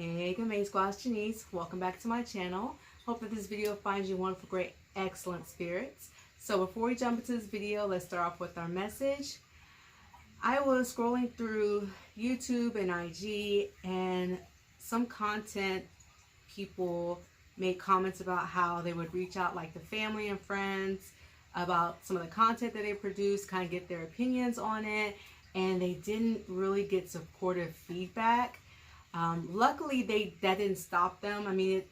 Hey, good May Squad, it's Janice. Welcome back to my channel. Hope that this video finds you wonderful, great, excellent spirits. So before we jump into this video, let's start off with our message. I was scrolling through YouTube and IG, and some content people made comments about how they would reach out like to family and friends about some of the content that they produce, kind of get their opinions on it, and they didn't really get supportive feedback. Luckily, that didn't stop them. I mean,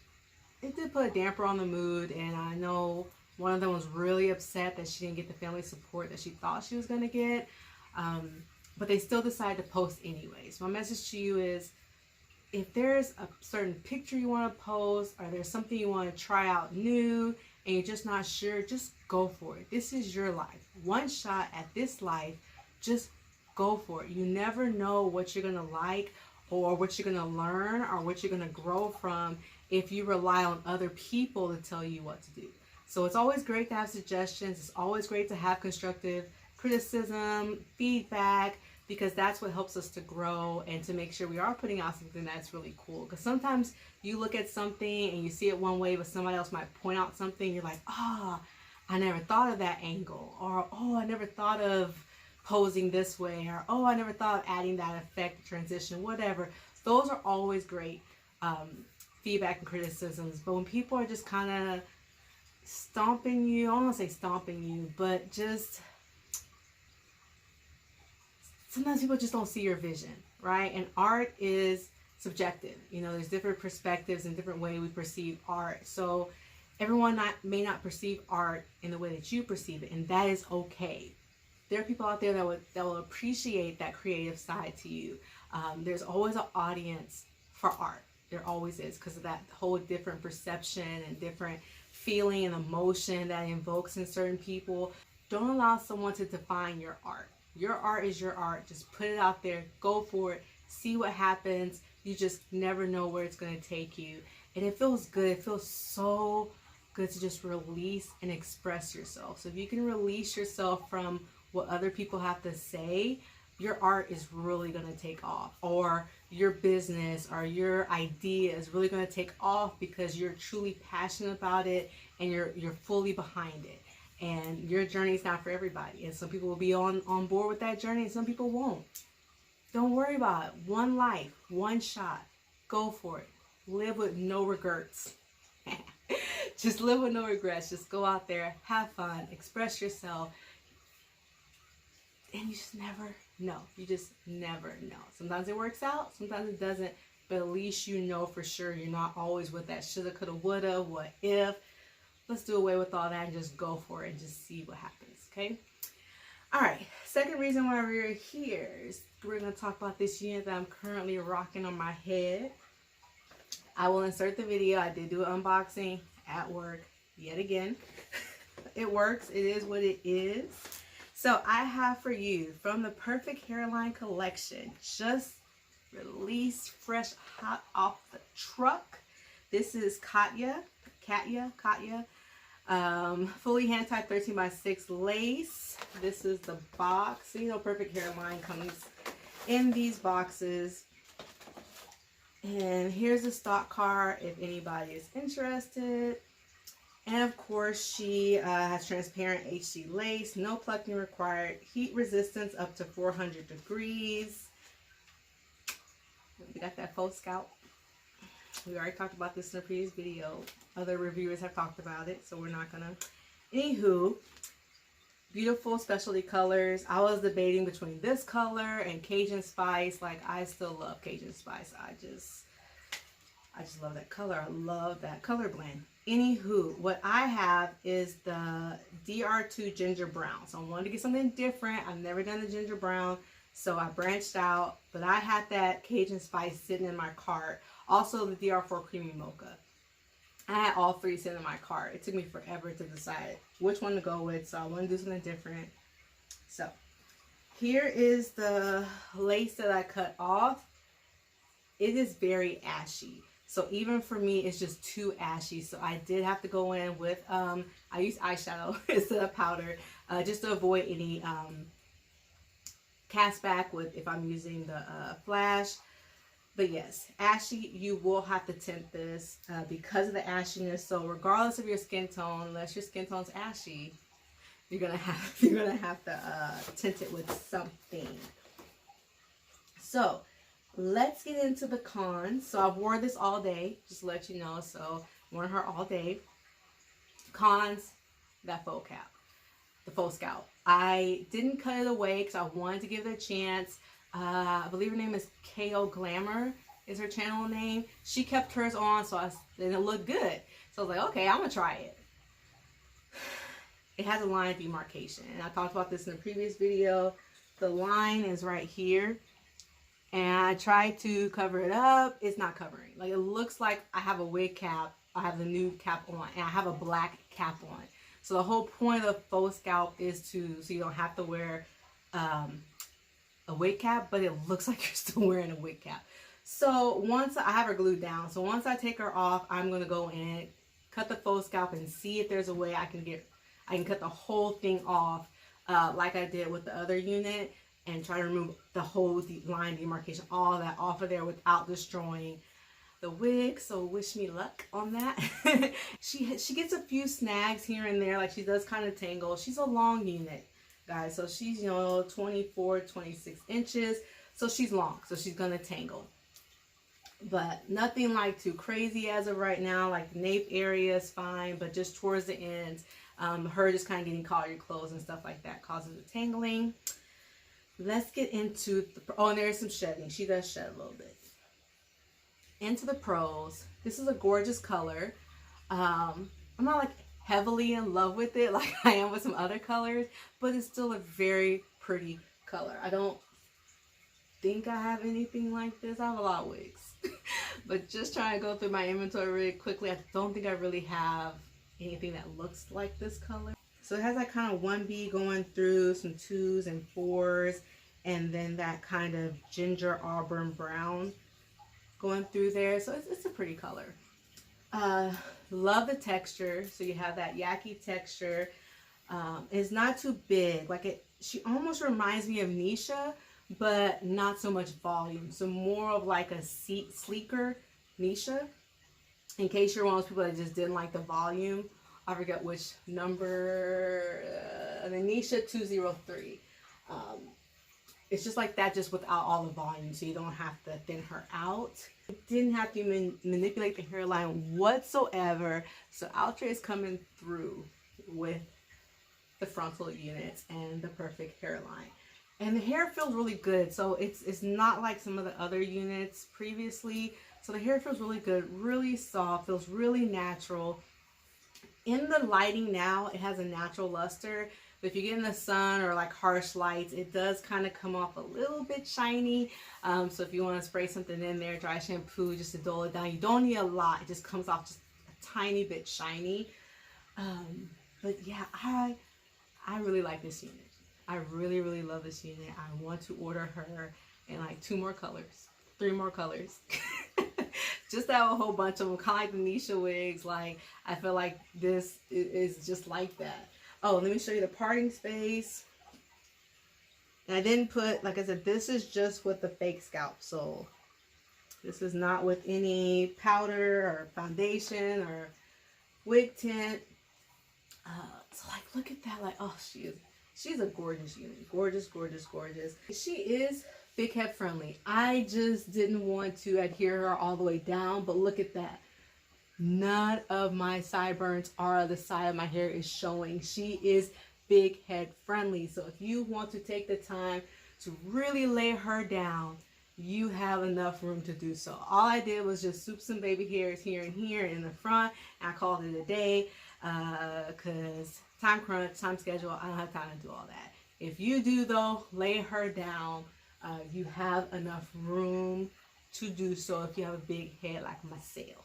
it did put a damper on the mood, and I know one of them was really upset that she didn't get the family support that she thought she was going to get, but they still decided to post anyways. My message to you is, if there's a certain picture you want to post, or there's something you want to try out new, and you're just not sure, just go for it. This is your life. One shot at this life. Just go for it. You never know what you're going to like, or what you're going to learn, or what you're going to grow from if you rely on other people to tell you what to do. So it's always great to have suggestions. It's always great to have constructive criticism, feedback, because that's what helps us to grow and to make sure we are putting out something that's really cool. Because sometimes you look at something and you see it one way, but somebody else might point out something. You're like, oh, I never thought of that angle. Or, oh, I never thought of posing this way. Or, oh, I never thought of adding that effect, transition, whatever. Those are always great feedback and criticisms. But when people are just kind of stomping you, I don't want to say stomping you, but just... sometimes people just don't see your vision, right? And art is subjective. You know, there's different perspectives and different ways we perceive art. So everyone may not perceive art in the way that you perceive it, and that is okay. There are people out there that will appreciate that creative side to you. There's always an audience for art. There always is, because of that whole different perception and different feeling and emotion that invokes in certain people. Don't allow someone to define your art. Your art is your art. Just put it out there. Go for it. See what happens. You just never know where it's going to take you. And it feels good. It feels so good to just release and express yourself. So if you can release yourself from what other people have to say, your art is really going to take off. Or your business or your idea is really going to take off because you're truly passionate about it and you're fully behind it. And your journey is not for everybody. And some people will be on board with that journey and some people won't. Don't worry about it. One life, one shot. Go for it. Live with no regrets. Just live with no regrets. Just go out there, have fun, express yourself. And you just never know. You just never know. Sometimes it works out, sometimes it doesn't. But at least you know for sure you're not always with that shoulda, coulda, woulda, what if. Let's do away with all that and just go for it and just see what happens, okay? All right, second reason why we're here is we're going to talk about this unit that I'm currently rocking on my head. I will insert the video. I did do an unboxing at work yet again. It works. It is what it is. So I have for you from the Perfect Hairline collection, just released fresh, hot off the truck. This is Katya. Fully hand-tied 13x6 lace. This is the box. So, you know, Perfect Hairline comes in these boxes. And here's a stock card if anybody is interested. And of course, she has transparent HC lace, no plucking required, heat resistance up to 400 degrees. We got that faux scalp. We already talked about this in a previous video. Other reviewers have talked about it, so we're not gonna. Anywho, beautiful specialty colors. I was debating between this color and Cajun Spice. Like, I still love Cajun Spice. I just love that color. I love that color blend. Anywho, what I have is the DR2 Ginger Brown. So I wanted to get something different. I've never done the Ginger Brown, so I branched out. But I had that Cajun Spice sitting in my cart. Also the DR4 Creamy Mocha. I had all three sitting in my cart. It took me forever to decide which one to go with, so I want to do something different. So here is the lace that I cut off. It is very ashy. So even for me, it's just too ashy. So I did have to go in with, I use eyeshadow instead of powder, just to avoid any cast back with if I'm using the flash. But yes, ashy, you will have to tint this because of the ashiness. So regardless of your skin tone, unless your skin tone's ashy, you're gonna have to tint it with something. So let's get into the cons. So I've worn this all day, just to let you know. So I've worn her all day. Cons, that faux cap, the faux scalp. I didn't cut it away because I wanted to give it a chance. I believe her name is KO Glamour is her channel name. She kept hers on, so and it looked good. So I was like, okay, I'm gonna try it. It has a line demarcation, and I talked about this in the previous video. The line is right here, and I tried to cover it up. It's not covering. Like, it looks like I have a wig cap. I have the new cap on, and I have a black cap on. So the whole point of faux scalp is so you don't have to wear a wig cap, but it looks like you're still wearing a wig cap. So once I have her glued down, so once I take her off, I'm gonna go in, cut the faux scalp, and see if there's a way I can cut the whole thing off, like I did with the other unit, and try to remove the whole line demarcation, all that off of there without destroying the wig. So wish me luck on that. She gets a few snags here and there, like she does kind of tangle. She's a long unit, guys, so she's, you know, 24, 26 inches, so she's long, so she's gonna tangle, but nothing like too crazy as of right now. Like the nape area is fine, but just towards the ends, her just kind of getting caught in your clothes and stuff like that causes the tangling. Let's get into and there's some shedding. She does shed a little bit. Into the pros. This is a gorgeous color. I'm not like heavily in love with it like I am with some other colors, but it's still a very pretty color. I don't think I have anything like this. I have a lot of wigs, but just trying to go through my inventory really quickly, I don't think I really have anything that looks like this color. So it has that kind of 1B going through, some 2s and 4s, and then that kind of ginger auburn brown going through there. So it's a pretty color. Love the texture. So you have that yaki texture. It's not too big. Like she almost reminds me of Nisha, but not so much volume. So more of like a sleeker Nisha. In case you're one of those people that just didn't like the volume. I forget which number. The Nisha 203. It's just like that, just without all the volume, so you don't have to thin her out. Didn't have to manipulate the hairline whatsoever. So Outre is coming through with the frontal units and the perfect hairline. And the hair feels really good. So it's not like some of the other units previously. So the hair feels really good, really soft, feels really natural. In the lighting now, it has a natural luster. But if you get in the sun or like harsh lights, it does kind of come off a little bit shiny. So if you want to spray something in there, dry shampoo, just to dull it down, you don't need a lot. It just comes off just a tiny bit shiny. But yeah, I really like this unit. I really, really love this unit. I want to order her in like 2 more colors, 3 more colors. Just to have a whole bunch of them, kind of like the Nisha wigs. Like, I feel like this is just like that. Oh, let me show you the parting space. And I didn't put, like I said, this is just with the fake scalp. So this is not with any powder or foundation or wig tint. So like, look at that. Like, oh, she's a gorgeous unit. Gorgeous, gorgeous, gorgeous. She is big head friendly. I just didn't want to adhere her all the way down, but look at that. None of my sideburns are the side of my hair is showing. She is big head friendly. So if you want to take the time to really lay her down, you have enough room to do so. All I did was just swoop some baby hairs here and here in the front, and I called it a day because time crunch, time schedule, I don't have time to do all that. If you do though, lay her down. You have enough room to do so if you have a big head like myself.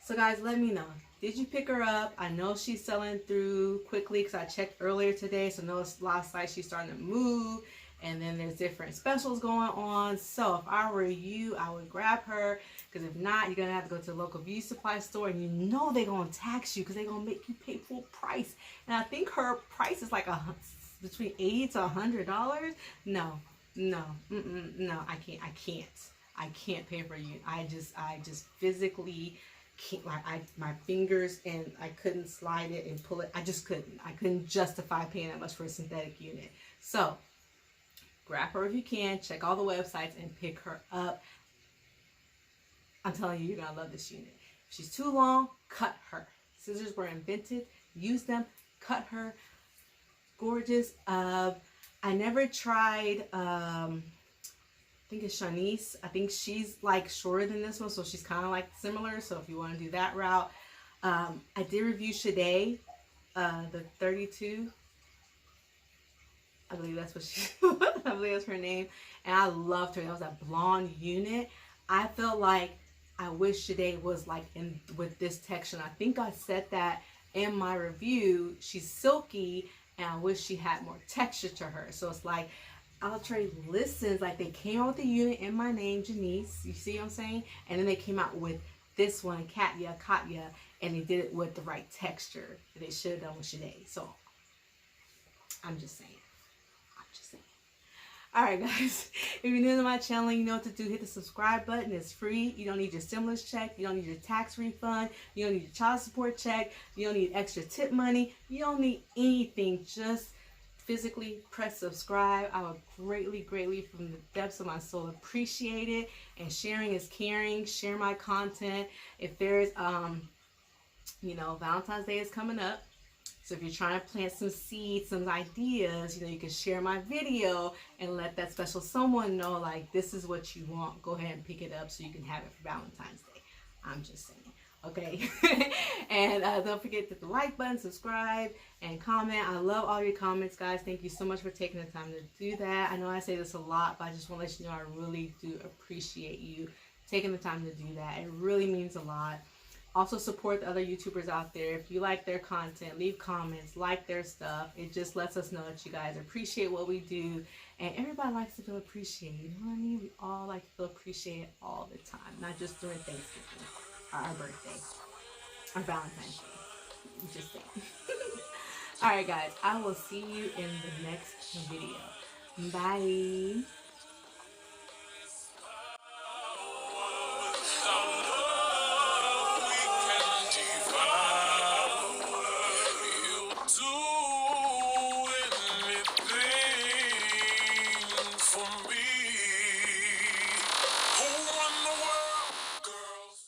So guys, let me know. Did you pick her up? I know she's selling through quickly because I checked earlier today. So I know a lot of sites she's starting to move. And then there's different specials going on. So if I were you, I would grab her. Because if not, you're going to have to go to the local beauty supply store. And you know they're going to tax you because they're going to make you pay full price. And I think her price is like between $80 to $100. No, I can't. I can't pay for a unit. I just physically can't, like, my fingers, and I couldn't slide it and pull it. I just couldn't. I couldn't justify paying that much for a synthetic unit. So grab her if you can. Check all the websites and pick her up. I'm telling you, you're gonna love this unit. If she's too long, cut her. Scissors were invented. Use them. Cut her. Gorgeous. I never tried. I think it's Shanice. I think she's like shorter than this one, so she's kind of like similar. So if you want to do that route, I did review Shade, the 32. I believe that's what she. I believe that's her name, and I loved her. That was a blonde unit. I felt like I wish Shade was like in with this texture. I think I said that in my review. She's silky, and I wish she had more texture to her. So it's like Outre listens, like they came out with the unit in my name, Janice. You see what I'm saying? And then they came out with this one, Katya, and they did it with the right texture that they should have done with Shade. So I'm just saying. Alright guys, if you're new to my channel, you know what to do. Hit the subscribe button. It's free. You don't need your stimulus check. You don't need your tax refund. You don't need your child support check. You don't need extra tip money. You don't need anything. Just physically press subscribe. I would greatly, greatly, from the depths of my soul, appreciate it. And sharing is caring. Share my content. If there's, you know, Valentine's Day is coming up. So if you're trying to plant some seeds, some ideas, you know, you can share my video and let that special someone know, like, this is what you want. Go ahead and pick it up so you can have it for Valentine's Day. I'm just saying. Okay. And don't forget to hit the like button, subscribe, and comment. I love all your comments, guys. Thank you so much for taking the time to do that. I know I say this a lot, but I just want to let you know I really do appreciate you taking the time to do that. It really means a lot. Also support the other YouTubers out there. If you like their content, leave comments, like their stuff. It just lets us know that you guys appreciate what we do. And everybody likes to feel appreciated. You know what I mean? We all like to feel appreciated all the time. Not just during Thanksgiving or our birthday or Valentine's Day. Just saying. Alright guys, I will see you in the next video. Bye.